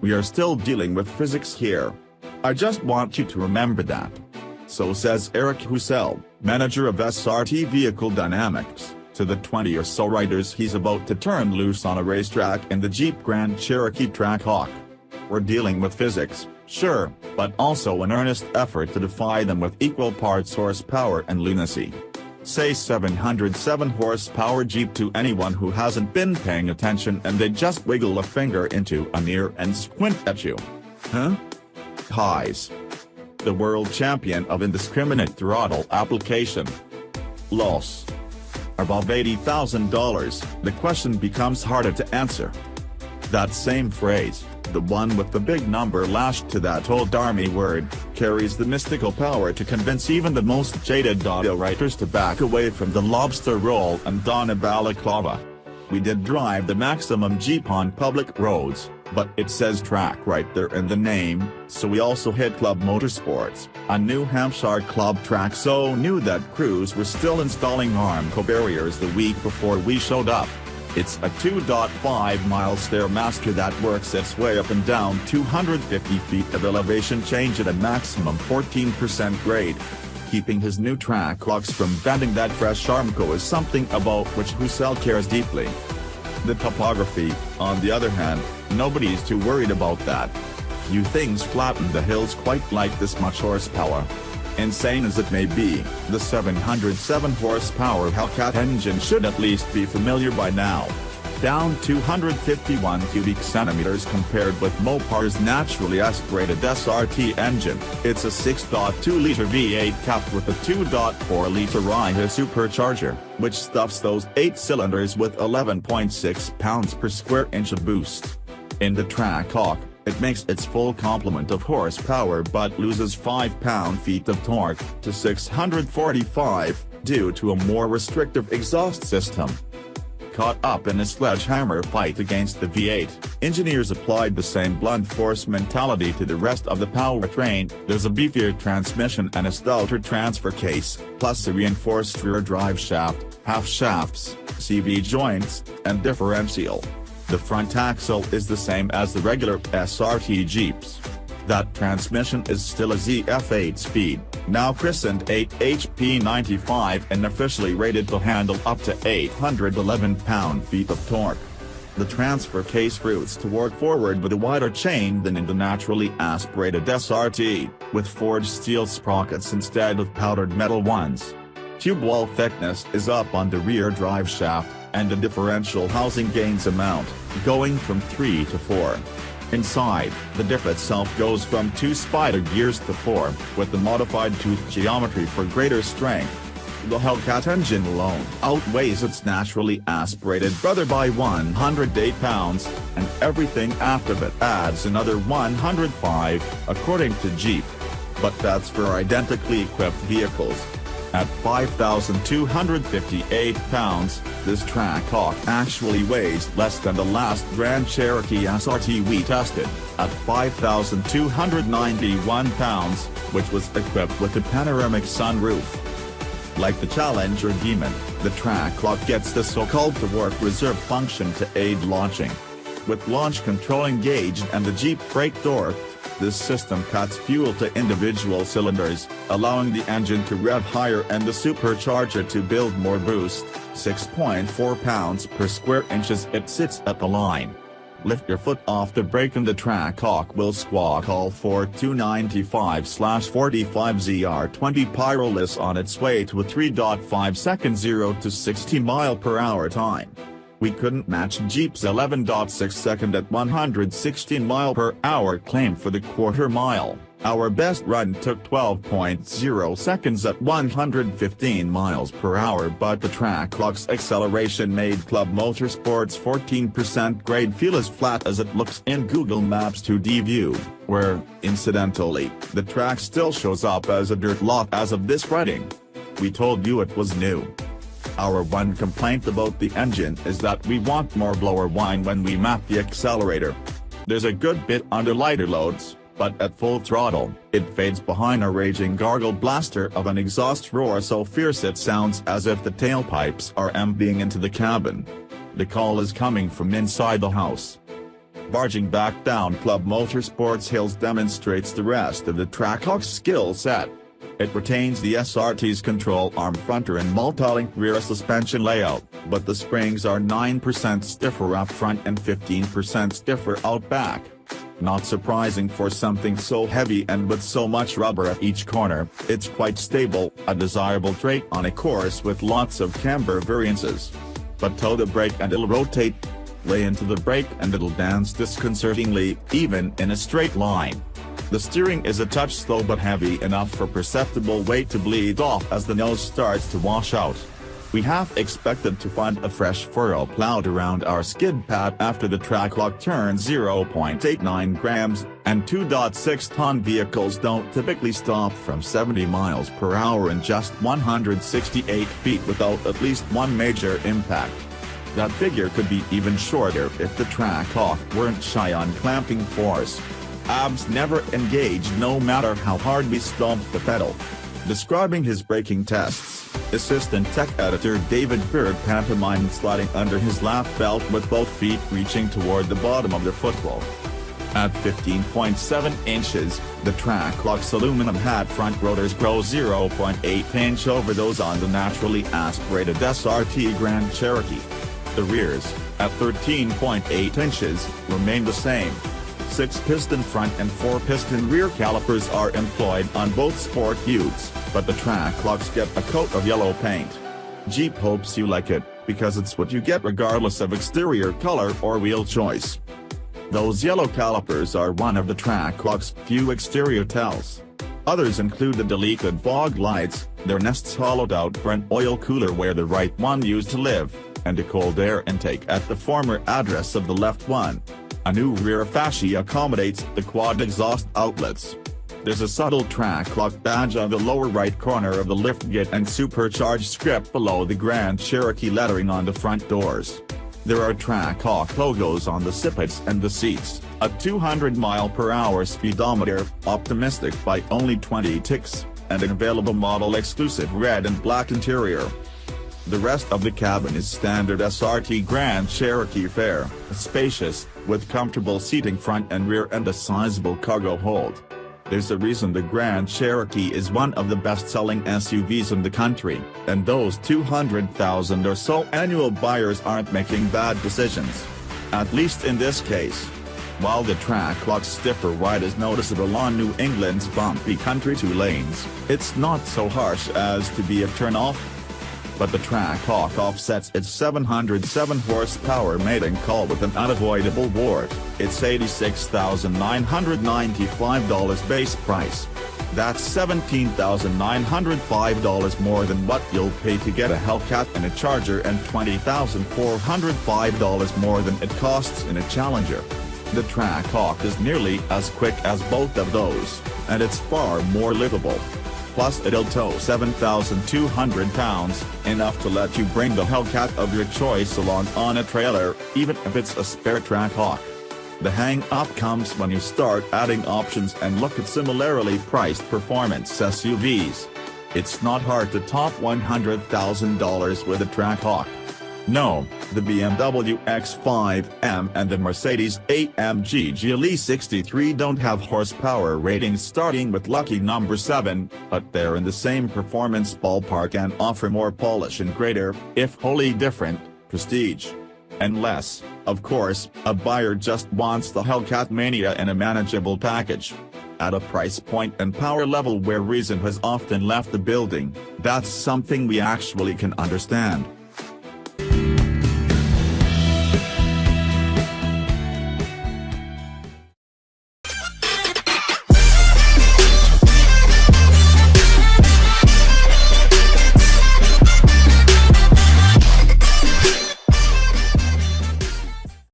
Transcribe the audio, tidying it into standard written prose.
We are still dealing with physics here. I just want you to remember that. So says Eric Hussell, manager of SRT Vehicle Dynamics, to the 20 or so riders he's about to turn loose on a racetrack in the Jeep Grand Cherokee Trackhawk. We're dealing with physics, sure, but also an earnest effort to defy them with equal parts horsepower and lunacy. Say 707 horsepower Jeep to anyone who hasn't been paying attention and they just wiggle a finger into an ear and squint at you. Huh? Highs. The world champion of indiscriminate throttle application. Loss. Above $80,000, the question becomes harder to answer. That same phrase, the one with the big number lashed to that old army word, carries the mystical power to convince even the most jaded audio writers to back away from the lobster roll and don a balaclava. We did drive the Maximum Jeep on public roads, but it says track right there in the name, so we also hit Club Motorsports, a New Hampshire club track so new that crews were still installing Armco barriers the week before we showed up. It's a 2.5-mile Stairmaster that works its way up and down 250 feet of elevation change at a maximum 14% grade. Keeping his new Trackhawks from bending that fresh Armco is something about which Hussell cares deeply. The topography, on the other hand, nobody's too worried about that. Few things flatten the hills quite like this much horsepower. Insane as it may be, the 707 horsepower Hellcat engine should at least be familiar by now. Down 251 cubic centimeters compared with Mopar's naturally aspirated SRT engine, it's a 6.2-liter V8 capped with a 2.4-liter Raiha supercharger, which stuffs those 8 cylinders with 11.6 pounds per square inch of boost. In the Trackhawk, it makes its full complement of horsepower but loses 5 pound-feet of torque to 645, due to a more restrictive exhaust system. Caught up in a sledgehammer fight against the V8, engineers applied the same blunt force mentality to the rest of the powertrain. There's a beefier transmission and a stouter transfer case, plus a reinforced rear drive shaft, half shafts, CV joints, and differential. The front axle is the same as the regular SRT Jeeps. That transmission is still a ZF 8-speed, now christened 8HP95 and officially rated to handle up to 811 pound-feet of torque. The transfer case routes to work forward with a wider chain than in the naturally aspirated SRT, with forged steel sprockets instead of powdered metal ones. Tube wall thickness is up on the rear drive shaft, and the differential housing gains amount, going from 3 to 4. Inside, the diff itself goes from 2 spider gears to 4, with the modified tooth geometry for greater strength. The Hellcat engine alone outweighs its naturally aspirated brother by 108 pounds, and everything after that adds another 105, according to Jeep. But that's for identically equipped vehicles. At 5,258 pounds, this Trackhawk actually weighs less than the last Grand Cherokee SRT we tested, at 5,291 pounds, which was equipped with a panoramic sunroof. Like the Challenger Demon, the Trackhawk gets the so-called to-work reserve function to aid launching. With launch control engaged and the Jeep brake door, this system cuts fuel to individual cylinders, allowing the engine to rev higher and the supercharger to build more boost. 6.4 pounds per square inches it sits at the line. Lift your foot off the brake and the Trackhawk will squawk all for 295/45 ZR20 Pyroless on its way to a 3.5 second 0 to 60 mph time. We couldn't match Jeep's 11.6 second at 116 mph claim for the quarter mile. Our best run took 12.0 seconds at 115 mph, but the Trackhawk's acceleration made Club Motorsports' 14% grade feel as flat as it looks in Google Maps 2D view, where, incidentally, the track still shows up as a dirt lot as of this writing. We told you it was new. Our one complaint about the engine is that we want more blower whine when we map the accelerator. There's a good bit under lighter loads, but at full throttle, it fades behind a raging gargle blaster of an exhaust roar so fierce it sounds as if the tailpipes are emptying into the cabin. The call is coming from inside the house. Barging back down Club Motorsports Hills demonstrates the rest of the Trackhawk's skill set. It retains the SRT's control arm fronter and multi-link rear suspension layout, but the springs are 9% stiffer up front and 15% stiffer out back. Not surprising for something so heavy and with so much rubber at each corner, it's quite stable, a desirable trait on a course with lots of camber variances. But toe the brake and it'll rotate. Lay into the brake and it'll dance disconcertingly, even in a straight line. The steering is a touch slow but heavy enough for perceptible weight to bleed off as the nose starts to wash out. We half expected to find a fresh furrow plowed around our skid pad after the Trackhawk turns 0.89 grams, and 2.6-ton vehicles don't typically stop from 70 miles per hour in just 168 feet without at least one major impact. That figure could be even shorter if the Trackhawk weren't shy on clamping force. Abs never engaged no matter how hard we stomped the pedal. Describing his braking tests, Assistant Tech Editor David Bird pantomimed sliding under his lap belt with both feet reaching toward the bottom of the footwell. At 15.7 inches, the Trackhawk's aluminum hat front rotors grow 0.8 inch over those on the naturally aspirated SRT Grand Cherokee. The rears, at 13.8 inches, remain the same. 6-piston front and 4-piston rear calipers are employed on both sport utes, but the Trackhawks get a coat of yellow paint. Jeep hopes you like it, because it's what you get regardless of exterior color or wheel choice. Those yellow calipers are one of the Trackhawk's few exterior tells. Others include the deleted fog lights, their nests hollowed out for an oil cooler where the right one used to live, and a cold air intake at the former address of the left one. A new rear fascia accommodates the quad exhaust outlets. There's a subtle Trackhawk badge on the lower right corner of the liftgate and supercharged script below the Grand Cherokee lettering on the front doors. There are Trackhawk logos on the sippets and the seats, a 200-mile-per-hour speedometer, optimistic by only 20 ticks, and an available model exclusive red and black interior. The rest of the cabin is standard SRT Grand Cherokee fare, spacious, with comfortable seating front and rear and a sizable cargo hold. There's a reason the Grand Cherokee is one of the best-selling SUVs in the country, and those 200,000 or so annual buyers aren't making bad decisions. At least in this case. While the Trackhawk's stiffer ride is noticeable on New England's bumpy country 2 lanes, it's not so harsh as to be a turn-off. But the Trackhawk offsets its 707 horsepower maiden call with an unavoidable wart, its $86,995 base price. That's $17,905 more than what you'll pay to get a Hellcat and a Charger and $20,405 more than it costs in a Challenger. The Trackhawk is nearly as quick as both of those, and it's far more livable. Plus it'll tow 7,200 pounds, enough to let you bring the Hellcat of your choice along on a trailer, even if it's a spare Trackhawk. The hang-up comes when you start adding options and look at similarly priced performance SUVs. It's not hard to top $100,000 with a Trackhawk. No, the BMW X5M and the Mercedes-AMG GLE 63 don't have horsepower ratings starting with lucky number 7, but they're in the same performance ballpark and offer more polish and greater, if wholly different, prestige. Unless, of course, a buyer just wants the Hellcat Mania in a manageable package. At a price point and power level where reason has often left the building, that's something we actually can understand.